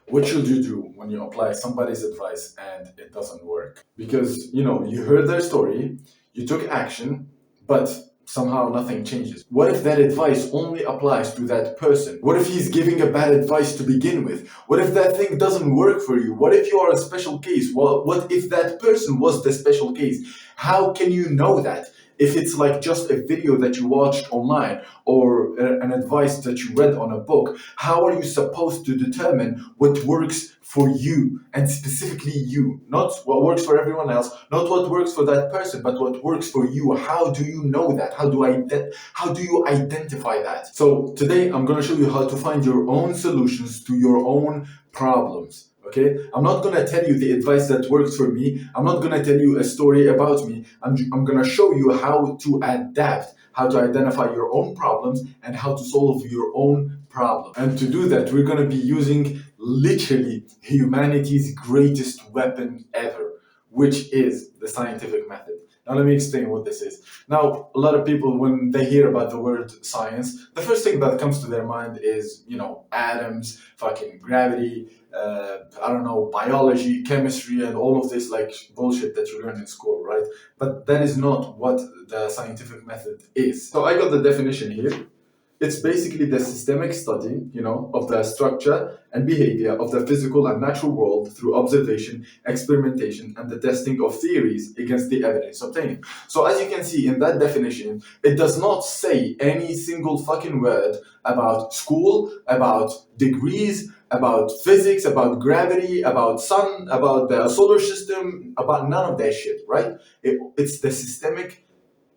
What should you do when you apply somebody's advice and it doesn't work? Because, you heard their story, you took action, but somehow nothing changes. What if that advice only applies to that person? What if he's giving a bad advice to begin with? What if that thing doesn't work for you? What if you are a special case? Well, what if that person was the special case? How can you know that? If it's like just a video that you watched online or an advice that you read on a book, how are you supposed to determine what works for you and specifically you? Not what works for everyone else, not what works for that person, but what works for you. How do you know that? How do you identify that? So today I'm going to show you how to find your own solutions to your own problems. Okay, I'm not gonna tell you the advice that works for me. I'm not gonna tell you a story about me. I'm gonna show you how to adapt, how to identify your own problems, and how to solve your own problem. And to do that, we're gonna be using literally humanity's greatest weapon ever, which is the scientific method. Now, let me explain what this is. Now, a lot of people, when they hear about the word science, the first thing that comes to their mind is, atoms, fucking gravity, I don't know, biology, chemistry, and all of this like bullshit that you learn in school, right? But that is not what the scientific method is. So I got the definition here. It's basically the systemic study, of the structure and behavior of the physical and natural world through observation, experimentation, and the testing of theories against the evidence obtained. So as you can see in that definition, it does not say any single fucking word about school, about degrees, about physics, about gravity, about sun, about the solar system, about none of that shit, right? It's the systemic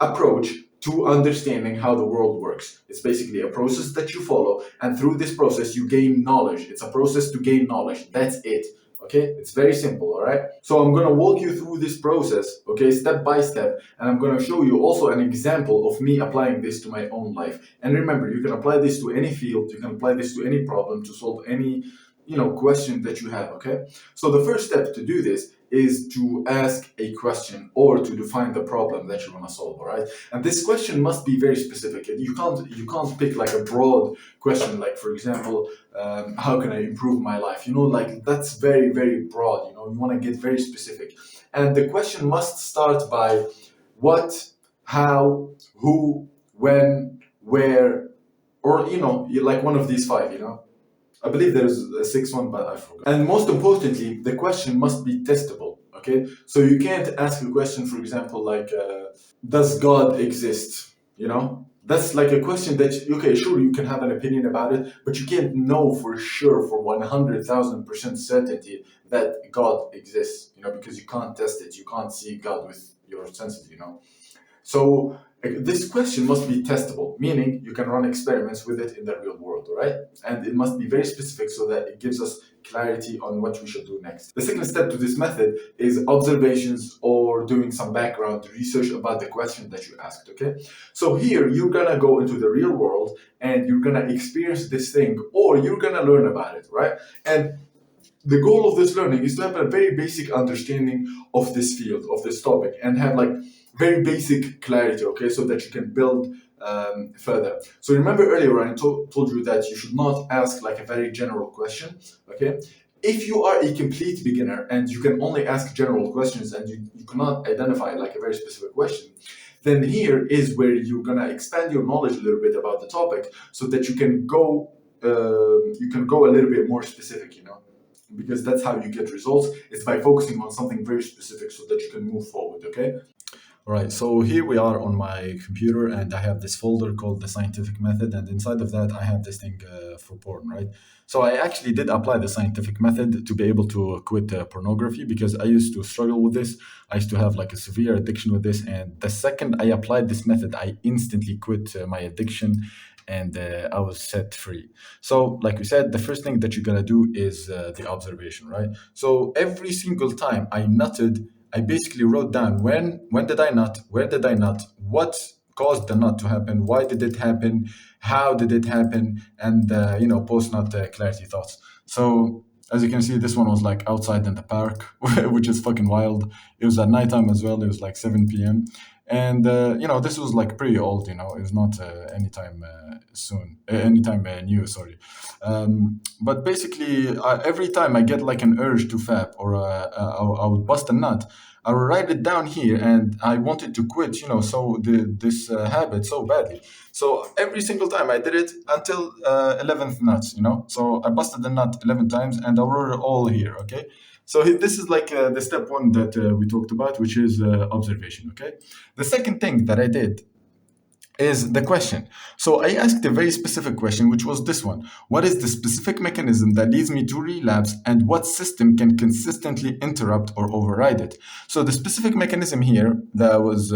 approach to understanding how the world works. It's basically a process that you follow, and through this process, you gain knowledge. It's a process to gain knowledge. That's it. Okay? It's very simple, all right? So I'm gonna walk you through this process, okay, step by step, and I'm gonna show you also an example of me applying this to my own life. And remember, you can apply this to any field, you can apply this to any problem to solve any question that you have. Okay, so the first step to do this is to ask a question or to define the problem that you want to solve. All right, and this question must be very specific. You can't pick like a broad question, like for example, how can I improve my life? Like that's very very broad. You want to get very specific, and the question must start by what, how, who, when, where, or like one of these five. I believe there's a sixth one, but I forgot. And most importantly, the question must be testable. Okay, so you can't ask a question, for example, like, "Does God exist?" That's like a question that, okay, sure, you can have an opinion about it, but you can't know for sure, for 100,000% certainty that God exists. Because you can't test it, you can't see God with your senses. So this question must be testable, meaning you can run experiments with it in the real world, all right? And it must be very specific so that it gives us clarity on what we should do next. The second step to this method is observations or doing some background research about the question that you asked, okay? So here you're gonna go into the real world and you're gonna experience this thing or you're gonna learn about it, right? And the goal of this learning is to have a very basic understanding of this field, of this topic, and have like very basic clarity, okay, so that you can build further. So remember earlier when I told you that you should not ask like a very general question, okay? If you are a complete beginner and you can only ask general questions and you cannot identify like a very specific question, then here is where you're gonna expand your knowledge a little bit about the topic so that you can go a little bit more specific, because that's how you get results. It's by focusing on something very specific so that you can move forward, okay? All right, so here we are on my computer, and I have this folder called the scientific method, and inside of that, I have this thing for porn, right? So I actually did apply the scientific method to be able to quit pornography because I used to struggle with this. I used to have like a severe addiction with this, and the second I applied this method, I instantly quit my addiction and I was set free. So, like we said, the first thing that you're gonna do is the observation, right? So every single time I nutted, I basically wrote down when did I nut, where did I nut, what caused the nut to happen, why did it happen, how did it happen, and post nut clarity thoughts. So as you can see, this one was like outside in the park, which is fucking wild. It was at nighttime as well. It was like 7 p.m. And this was like pretty old. It's not anytime soon, anytime new. Sorry. But basically, every time I get like an urge to fap, or I would bust a nut, I would write it down here, and I wanted to quit. So this habit so badly. So every single time I did it until 11th nuts. So I busted the nut 11 times, and I wrote it all here. Okay. So this is like the step one that we talked about, which is observation. Okay. The second thing that I did is the question. So I asked a very specific question, which was this one: what is the specific mechanism that leads me to relapse, and what system can consistently interrupt or override it? So the specific mechanism here that was,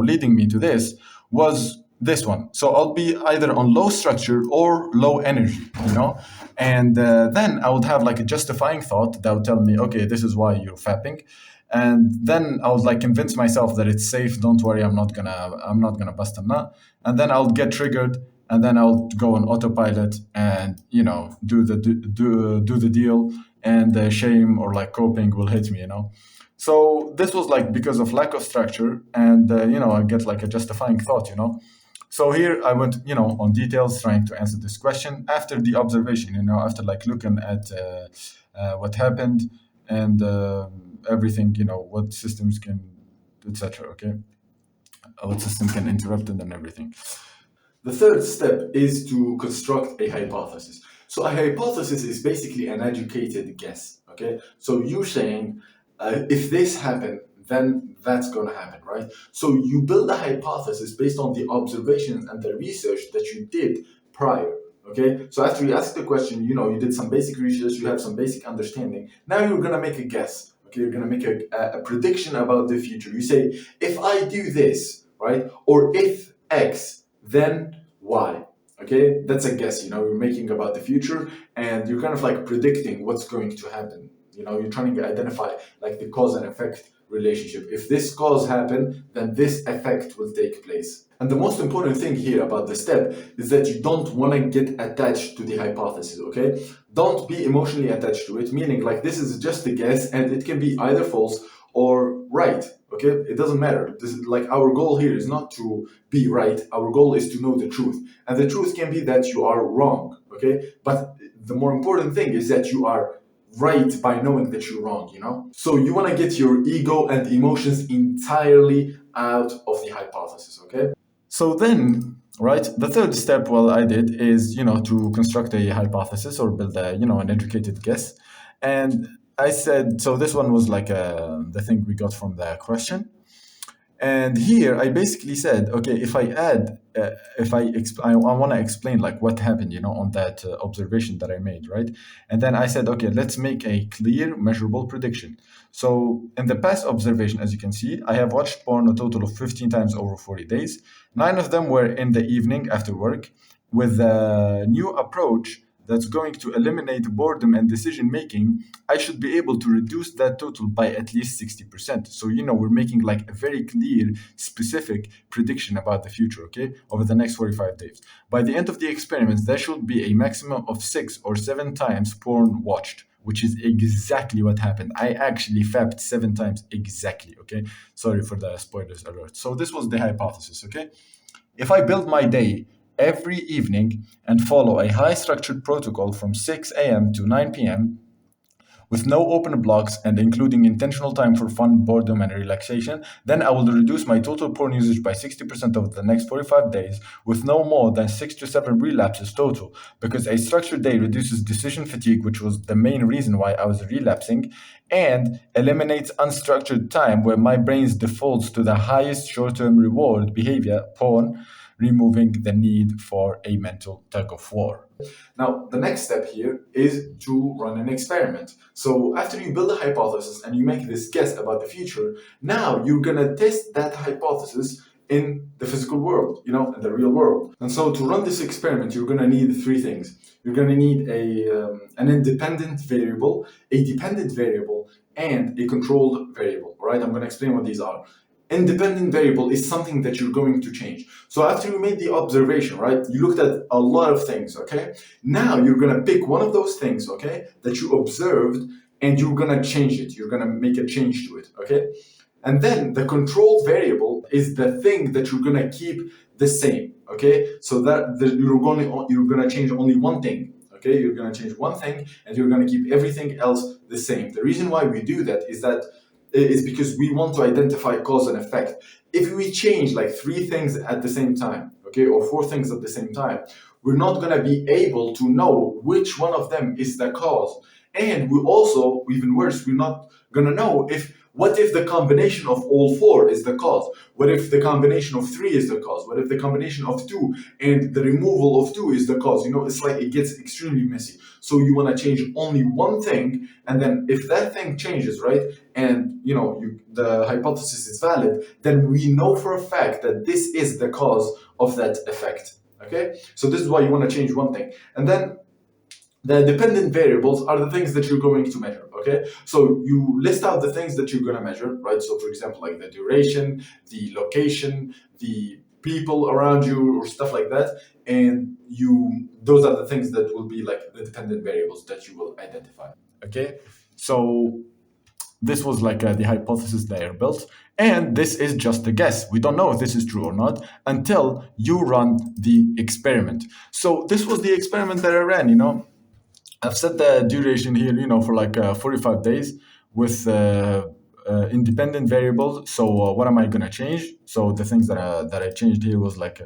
leading me to this was this one. So I'll be either on low structure or low energy, and then I would have like a justifying thought that would tell me, okay, this is why you're fapping. And then I would like convince myself that it's safe. Don't worry, I'm not gonna bust a nut. And then I'll get triggered, and then I'll go on autopilot and do the deal, and shame or like coping will hit me. So this was like because of lack of structure, and I get like a justifying thought. So here I went, on details trying to answer this question after the observation. After like looking at what happened, and everything, what systems can, etc. Okay, what system can interrupt it and everything. The third step is to construct a hypothesis. So a hypothesis is basically an educated guess. Okay, so you're saying if this happened, then that's going to happen, right? So you build a hypothesis based on the observations and the research that you did prior. Okay, so after you ask the question, you did some basic research, you have some basic understanding. Now you're going to make a guess. Okay, you're going to make a prediction about the future. You say, if I do this, right, or if X, then Y. Okay, that's a guess. You're making about the future, and you're kind of like predicting what's going to happen. You're trying to identify like the cause and effect relationship. If this cause happened, then this effect will take place. And the most important thing here about the step is that you don't want to get attached to the hypothesis, okay? Don't be emotionally attached to it, meaning like this is just a guess and it can be either false or right, okay? It doesn't matter. This is like our goal here is not to be right. Our goal is to know the truth. And the truth can be that you are wrong, okay? But the more important thing is that you are right by knowing that you're wrong, So you want to get your ego and emotions entirely out of the hypothesis, okay? So then, right, the third step, I did is, to construct a hypothesis or build an educated guess. And I said, so this one was like the thing we got from the question. And here I basically said, okay, if I add, I want to explain like what happened, on that observation that I made, right? And then I said, okay, let's make a clear, measurable prediction. So in the past observation, as you can see, I have watched porn a total of 15 times over 40 days. 9 of them were in the evening after work. With a new approach that's going to eliminate boredom and decision making, I should be able to reduce that total by at least 60%. So, we're making like a very clear, specific prediction about the future, okay, over the next 45 days. By the end of the experiments, there should be a maximum of 6 or 7 times porn watched, which is exactly what happened. I actually fapped 7 times exactly, okay? Sorry for the spoilers alert. So this was the hypothesis, okay? If I build my day every evening and follow a high structured protocol from 6 a.m. to 9 p.m. with no open blocks and including intentional time for fun, boredom, and relaxation, then I will reduce my total porn usage by 60% over the next 45 days with no more than 6 to 7 relapses total, because a structured day reduces decision fatigue, which was the main reason why I was relapsing, and eliminates unstructured time where my brain defaults to the highest short-term reward behavior, porn, removing the need for a mental tug of war. Now, the next step here is to run an experiment. So after you build a hypothesis and you make this guess about the future, now you're gonna test that hypothesis in the physical world, in the real world. And so to run this experiment, you're gonna need 3 things. You're gonna need an independent variable, a dependent variable, and a controlled variable, right? I'm gonna explain what these are. Independent variable is something that you're going to change. So after you made the observation, right, you looked at a lot of things, okay? Now you're gonna pick one of those things, okay, that you observed, and you're gonna change it. You're gonna make a change to it, okay? And then the controlled variable is the thing that you're gonna keep the same. Okay, so you're gonna change only one thing. Okay, you're gonna change one thing, and you're gonna keep everything else the same. The reason why we do that is because we want to identify cause and effect. If we change like three things at the same time, okay, or four things at the same time, we're not gonna be able to know which one of them is the cause. And we also, even worse, we're not gonna know what if the combination of all four is the cause? What if the combination of three is the cause? What if the combination of two and the removal of two is the cause? It's like it gets extremely messy. So you want to change only one thing, and then if that thing changes, right, and the hypothesis is valid, then we know for a fact that this is the cause of that effect. Okay, so this is why you want to change one thing, and then the dependent variables are the things that you're going to measure. Okay, so you list out the things that you're going to measure, right? So for example, like the duration, the location, the people around you, or stuff like that, and those are the things that will be like the dependent variables that you will identify. Okay, so this was like the hypothesis they are built, and this is just a guess. We don't know if this is true or not until you run the experiment. So this was the experiment that I ran. I've set the duration here, for like 45 days with independent variables. So what am I gonna change? So the things that I changed here was like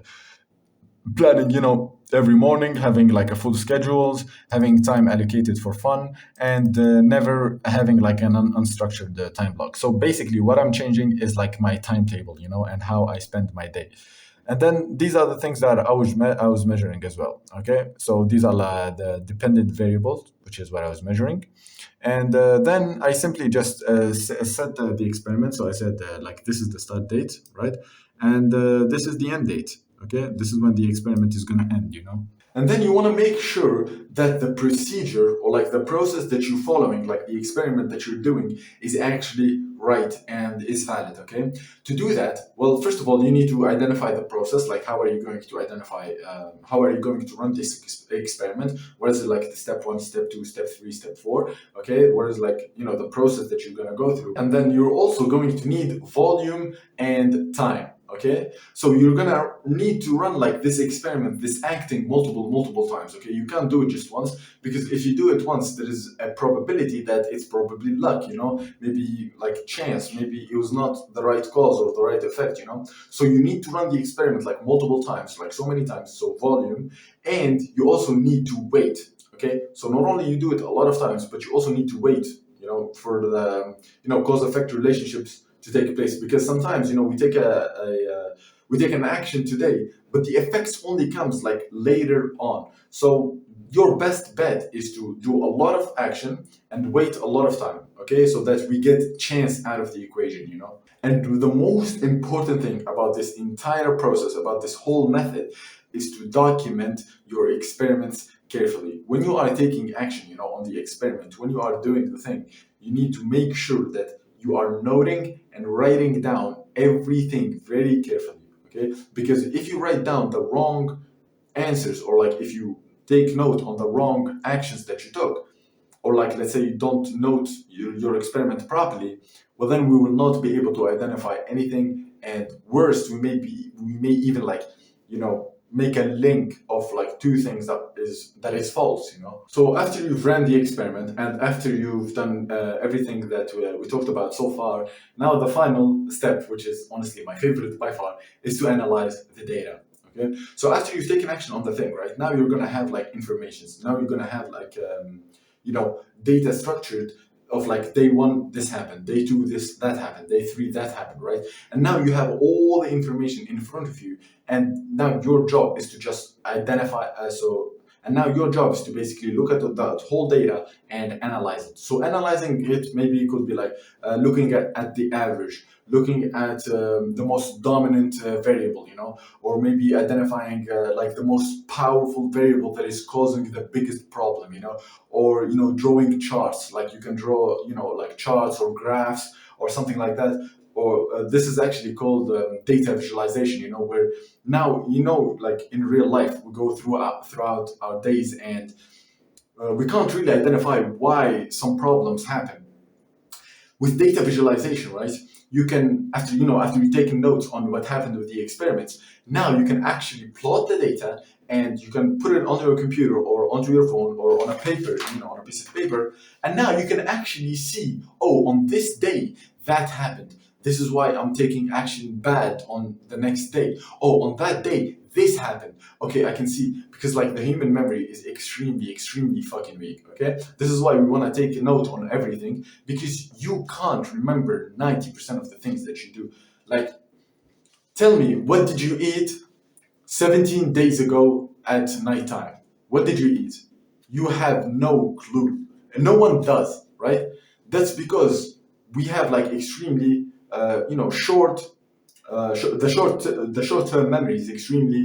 planning, every morning, having like a full schedules, having time allocated for fun, and never having like an unstructured time block. So basically, what I'm changing is like my timetable, and how I spend my day. And then these are the things that I was measuring as well. Okay, so these are the dependent variables, which is what I was measuring. And then I simply just set the experiment. So I said like this is the start date, right? And this is the end date. Okay, this is when the experiment is going to end. And then you want to make sure that the procedure or like the process that you're following, like the experiment that you're doing, is actually right and is valid. Okay. To do that, well, first of all, you need to identify the process. Like, how are you going to how are you going to run this experiment? What is it like the step 1, step 2, step 3, step 4? Okay. What is like, the process that you're going to go through. And then you're also going to need volume and time. Okay, so you're gonna need to run like this experiment, this acting multiple times. Okay, you can't do it just once, because if you do it once, there is a probability that it's probably luck, maybe like chance, maybe it was not the right cause or the right effect, So you need to run the experiment like multiple times, like so many times, so volume, and you also need to wait. Okay, so not only you do it a lot of times, but you also need to wait, for the cause-effect relationships to take place, because sometimes we take we take an action today, but the effects only comes like later on. So your best bet is to do a lot of action and wait a lot of time, okay, so that we get chance out of the equation. And the most important thing about this entire process, about this whole method, is to document your experiments carefully. When you are taking action, on the experiment, when you are doing the thing, you need to make sure that you are noting and writing down everything very carefully, okay? Because if you write down the wrong answers, or like if you take note on the wrong actions that you took, or like let's say you don't note your experiment properly, well then we will not be able to identify anything, and worst, we may even like make a link of like two things that is false. So after you've ran the experiment and after you've done everything that we talked about so far, now the final step, which is honestly my favorite by far, is to analyze the data. Okay, so after you've taken action on the thing, right, now you're gonna have like informations. Now you're gonna have like data structured of like day 1 this happened, day 2 that happened, day 3 that happened, right? And now you have all the information in front of you, and now your job is to just identify. And now your job is to basically look at that whole data and analyze it. So analyzing it, maybe it could be like looking at the average, looking at the most dominant variable, or maybe identifying like the most powerful variable that is causing the biggest problem, or drawing charts. Like you can draw, like charts or graphs or something like that. Or this is actually called data visualization, where now, like in real life, we go throughout our days, and we can't really identify why some problems happen. With data visualization, right, you can, after you've taken notes on what happened with the experiments, now you can actually plot the data and you can put it onto your computer or onto your phone or on a paper, on a piece of paper. And now you can actually see, oh, on this day that happened. This is why I'm taking action bad on the next day. Oh, on that day, this happened. Okay, I can see, because like the human memory is extremely, extremely fucking weak. Okay, this is why we want to take a note on everything, because you can't remember 90% of the things that you do. Like, tell me, what did you eat 17 days ago at nighttime? What did you eat? You have no clue. And no one does, right? That's because we have like extremely, short, the short-term memory is extremely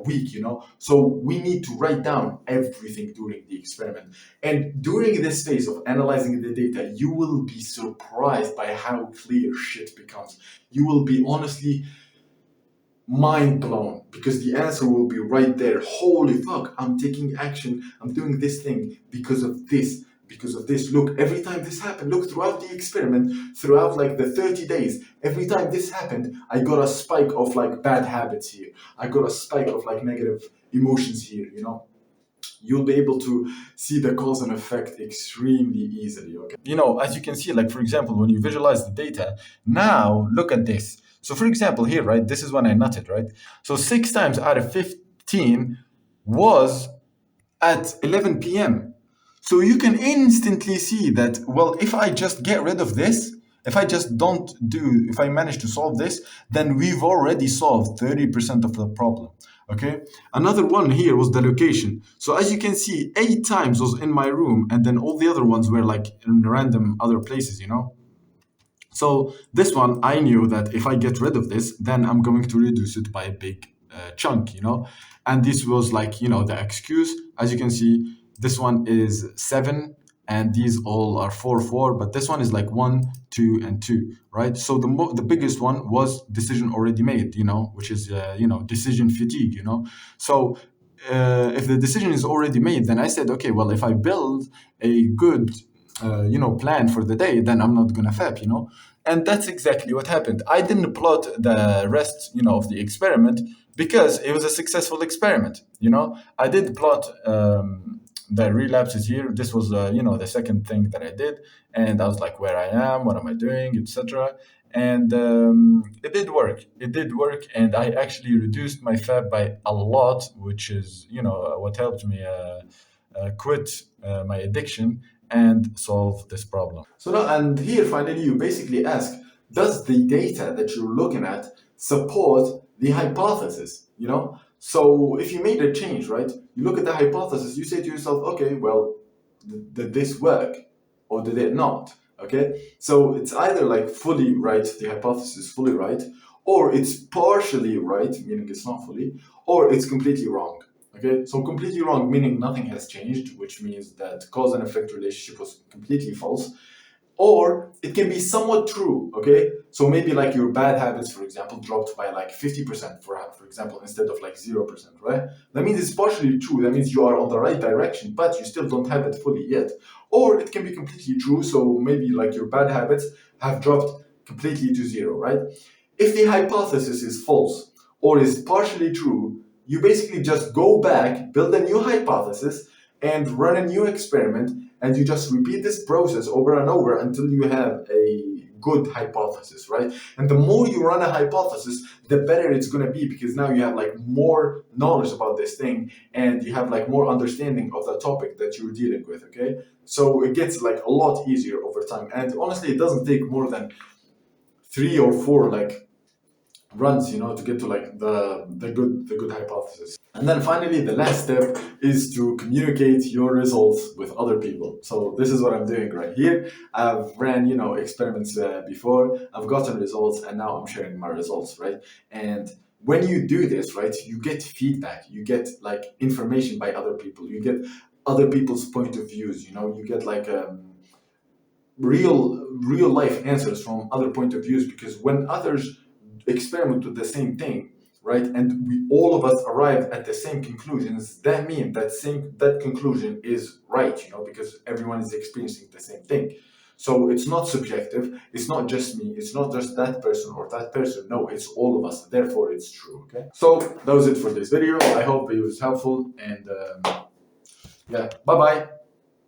weak, So we need to write down everything during the experiment. And during this phase of analyzing the data, you will be surprised by how clear shit becomes. You will be honestly mind blown, because the answer will be right there. Holy fuck, I'm taking action. I'm doing this thing because of this. Because of this. Look, every time this happened, look, throughout the experiment, throughout like the 30 days, every time this happened, I got a spike of like bad habits here. I got a spike of like negative emotions here, You'll be able to see the cause and effect extremely easily. Okay. As you can see, like for example, when you visualize the data, now look at this. So for example, here, right, this is when I nutted, right? So 6 times out of 15 was at 11 p.m. So you can instantly see that, well, if I just get rid of this, if I manage to solve this, then we've already solved 30% of the problem. Okay. Another one here was the location. So as you can see, 8 times was in my room, and then all the other ones were like in random other places, So this one, I knew that if I get rid of this, then I'm going to reduce it by a big chunk, And this was like, the excuse. As you can see, this one is 7, and these all are 4, 4, but this one is like 1, 2, and 2, right? So the biggest one was decision already made, which is, decision fatigue, So if the decision is already made, then I said, okay, well, if I build a good plan for the day, then I'm not gonna fap, And that's exactly what happened. I didn't plot the rest, of the experiment, because it was a successful experiment. I did plot the relapses here. This was, the second thing that I did, and I was like, where I am, what am I doing, etc. And it did work. It did work, and I actually reduced my fab by a lot, which is, what helped me quit my addiction and solve this problem. So now, and here finally, you basically ask, does the data that you're looking at support the hypothesis? So if you made a change, right? You look at the hypothesis, you say to yourself, okay, well, did this work or did it not? Okay, so it's either like fully right, the hypothesis is fully right, or it's partially right, meaning it's not fully, or it's completely wrong. Okay, so completely wrong meaning nothing has changed, which means that cause and effect relationship was completely false. Or it can be somewhat true, okay? So maybe like your bad habits, for example, dropped by like 50%, for example, instead of like 0%, right? That means it's partially true. That means you are on the right direction, but you still don't have it fully yet. Or it can be completely true. So maybe like your bad habits have dropped completely to 0, right? If the hypothesis is false or is partially true, you basically just go back, build a new hypothesis, and run a new experiment, and you just repeat this process over and over until you have a good hypothesis, right? And the more you run a hypothesis, the better it's going to be, because now you have like more knowledge about this thing, and you have like more understanding of the topic that you're dealing with, okay? So it gets like a lot easier over time. And honestly, it doesn't take more than 3 or 4 like runs, to get to like the good hypothesis. And then finally, the last step is to communicate your results with other people. So this is what I'm doing right here. I've ran, experiments before, I've gotten results, and now I'm sharing my results, right? And when you do this, right, you get feedback, you get like information by other people, you get other people's point of views, you get like real life answers from other point of views, because when others experiment with the same thing, right, and we all of us arrive at the same conclusions, that means that conclusion is right, because everyone is experiencing the same thing. So it's not subjective. It's not just me. It's not just that person or that person. No, it's all of us. Therefore, it's true. Okay. So that was it for this video. I hope it was helpful. And yeah, bye bye.